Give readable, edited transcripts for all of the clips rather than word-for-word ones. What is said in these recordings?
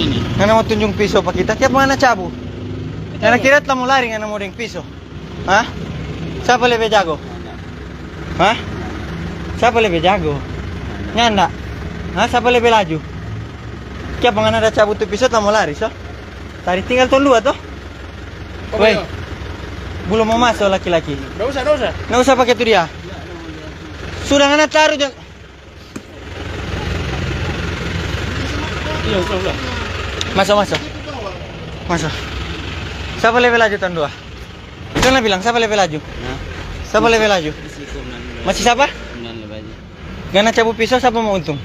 ini. Nga na mo tunjung piso pa kita. Tiap mga nachabu. Nga nakirat lang mo lari nga na mo ring piso. Ha? Siapa lebih jago? Hah? Siapa lebih jago? Nyanda? Hah? Siapa lebih laju? Kaya pa nga na cabut tu piso lang mo lari, so? Tadi tinggal tuan dua toh? Woi, belum mau masuk laki-laki. Nggak usah. Nggak usah pakai itu dia. Sudah nggak taruh jangan. Iya, udah. Masuk. Siapa lebih laju tahun dua? Jangan bilang siapa lebih laju. Siapa lebih laju? Masih siapa? Gana cabut pisau siapa mau untung?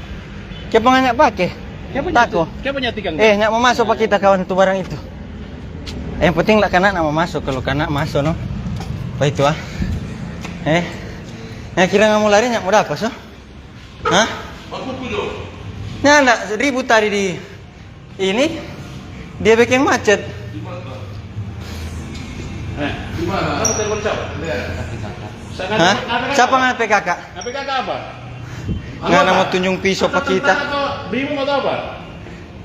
Siapa nggak pakai? Tako. Siapa nyatikan? Nggak mau masuk pak kita kawan itu barang itu. Yang penting lah kanak mau masuk, kalau kanak masuk no. Apa itu ah? Kira nggak mau lari nggak mau dapat so? Hah? Nah, enggak ribut tadi di ini dia bikin macet. Di mana? Kamu telepon siapa? Hah? Siapa nggak PKK? PKK apa? Nggak mau tunjung pisau pak kita. Bingung atau apa?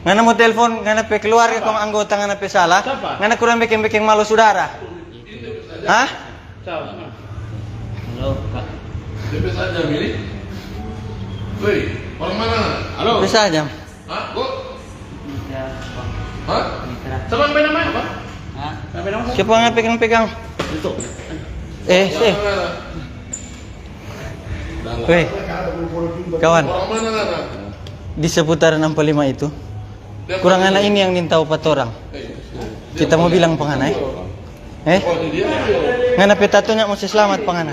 Nggak mau telepon, nggak pe keluarga kong anggota nggak pe salah. Nggak kurang bikin malu saudara. Hah? Halo, Pak. DP saja milik. Woi, orang mana? Halo. Bisa aja. Hah? Kok? Hah? Siapa yang namanya apa? Siapa nama? Siapa nggak pegang-pegang? Itu. Woi, kawan. Orang mana nana? Di seputaran 65 itu kurang anak ini yang nintau 4 orang. Kita mau bilang pengana Oh, ini dia. ngana petatonya mesti selamat pengana